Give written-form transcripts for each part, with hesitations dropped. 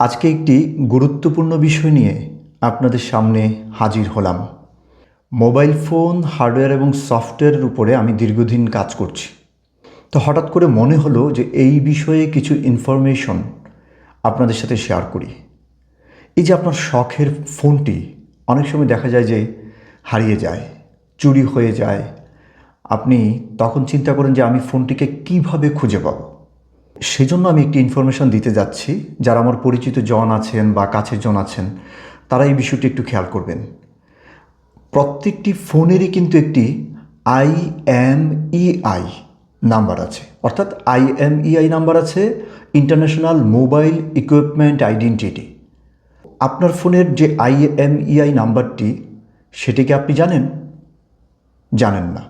আজকে একটি গুরুত্বপূর্ণ বিষয় নিয়ে আপনাদের সামনে হাজির হলাম। মোবাইল ফোন হার্ডওয়্যার এবং সফটওয়্যারের উপরে আমি দীর্ঘদিন কাজ করছি। তো হঠাৎ করে মনে হলো যে এই বিষয়ে কিছু ইনফরমেশন আপনাদের সাথে শেয়ার করি। এই যে আপনার শখের ফোনটি অনেক সময় দেখা যায় যে হারিয়ে যায়, চুরি হয়ে যায়। আপনি তখন চিন্তা করেন যে আমি ফোনটিকে কিভাবে খুঁজে পাবো। সেজন্য আমি একটি ইনফরমেশন দিতে যাচ্ছি। যারা আমার পরিচিত জন আছেন বা কাছের জন আছেন, তারা এই বিষয়টি একটু খেয়াল করবেন। প্রত্যেকটি ফোনেরই কিন্তু একটি IMEI নাম্বার আছে, অর্থাৎ IMEI নাম্বার আছে, ইন্টারন্যাশনাল মোবাইল ইকুইপমেন্ট আইডেন্টিটি। আপনার ফোনের যে IMEI নাম্বারটি, সেটিকে আপনি জানেন? জানেন না।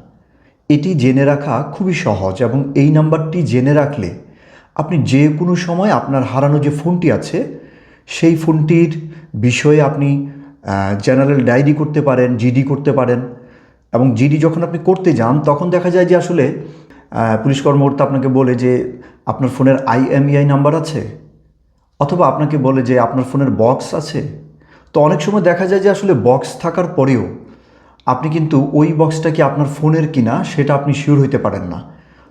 এটি জেনে রাখা খুবই সহজ এবং এই নাম্বারটি জেনে রাখলে আপনি যে কোনো সময় আপনার হারানো যে ফোনটি আছে সেই ফোনটির বিষয়ে আপনি জেনারেল ডায়েরি করতে পারেন, জিডি করতে পারেন। এবং জিডি যখন আপনি করতে যান তখন দেখা যায় যে আসলে পুলিশ কর্মকর্তা আপনাকে বলে যে আপনার ফোনের IMEI নাম্বার আছে, অথবা আপনাকে বলে যে আপনার ফোনের বক্স আছে। তো অনেক সময় দেখা যায় যে আসলে বক্স থাকার পরেও আপনি কিন্তু ওই বক্সটা কি আপনার ফোনের কিনা সেটা আপনি শিওর হইতে পারেন না।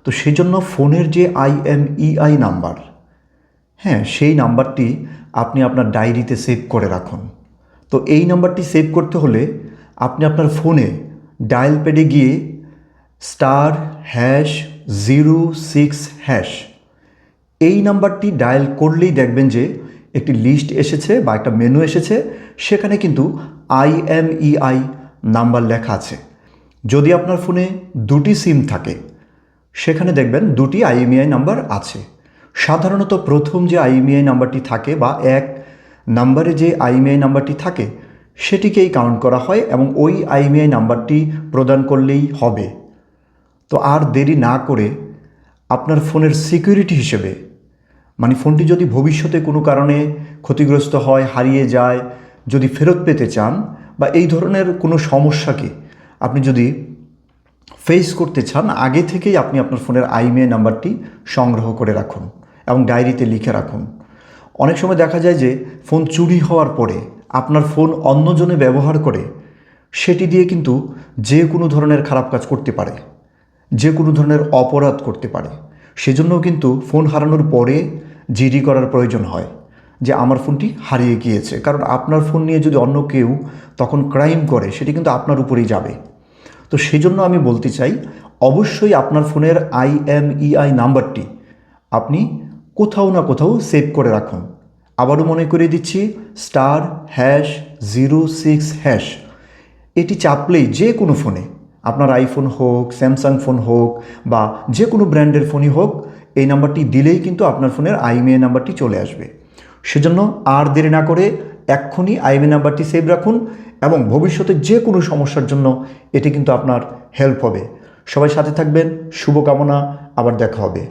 তো সেজন্য ফোনের যে IMEI নাম্বার, সেই নাম্বারটি আপনি আপনার ডায়েরিতে সেভ করে রাখুন। তো এই নাম্বারটি সেভ করতে হলে আপনি আপনার ফোনে ডায়াল প্যাডে গিয়ে *#066# এই নাম্বারটি ডায়াল করলেই দেখবেন যে একটি লিস্ট এসেছে বা একটা মেনু এসেছে, সেখানে কিন্তু IMEI নাম্বার লেখা আছে। যদি আপনার ফোনে দুটি সিম থাকে, সেখানে দেখবেন দুটি IMEI নাম্বার আছে। সাধারণত প্রথম যে IMEI নাম্বারটি থাকে বা এক নাম্বারে যে IMEI নাম্বারটি থাকে সেটিকেই কাউন্ট করা হয় এবং ওই IMEI নাম্বারটি প্রদান করলেই হবে। তো আর দেরি না করে আপনার ফোনের সিকিউরিটি হিসেবে, মানে ফোনটি যদি ভবিষ্যতে কোনো কারণে ক্ষতিগ্রস্ত হয়, হারিয়ে যায়, যদি ফেরত পেতে চান বা এই ধরনের কোনো সমস্যাকে আপনি যদি ফেস করতে চান, আগে থেকেই আপনি আপনার ফোনের IMEI নাম্বারটি সংগ্রহ করে রাখুন এবং ডায়েরিতে লিখে রাখুন। অনেক সময় দেখা যায় যে ফোন চুরি হওয়ার পরে আপনার ফোন অন্যজনে ব্যবহার করে সেটি দিয়ে কিন্তু যে কোনো ধরনের খারাপ কাজ করতে পারে, যে কোনো ধরনের অপরাধ করতে পারে। সেজন্যও কিন্তু ফোন হারানোর পরে জিডি করার প্রয়োজন হয় যে আমার ফোনটি হারিয়ে গিয়েছে। কারণ আপনার ফোন নিয়ে যদি অন্য কেউ তখন ক্রাইম করে, সেটি কিন্তু আপনার উপরেই যাবে। তো সেজন্য আমি বলতে চাই, অবশ্যই আপনার ফোনের IMEI নাম্বারটি আপনি কোথাও না কোথাও সেভ করে রাখুন। আবারও মনে করিয়ে দিচ্ছি, *#066#। এটি চাপলেই যে কোনো ফোনে, আপনার আইফোন হোক, স্যামসাং ফোন হোক বা যে কোনো ব্র্যান্ডের ফোনই হোক, এই নাম্বারটি দিলেই কিন্তু আপনার ফোনের IMEI নাম্বারটি চলে আসবে। সেজন্য আর দেরি না করে এক্ষুনি IMEI নাম্বারটি সেভ রাখুন এবং ভবিষ্যতে যে কোনো সমস্যার জন্য এটি কিন্তু আপনার হেল্প হবে। সবাই সাথে থাকবেন, শুভকামনা, আবার দেখা হবে।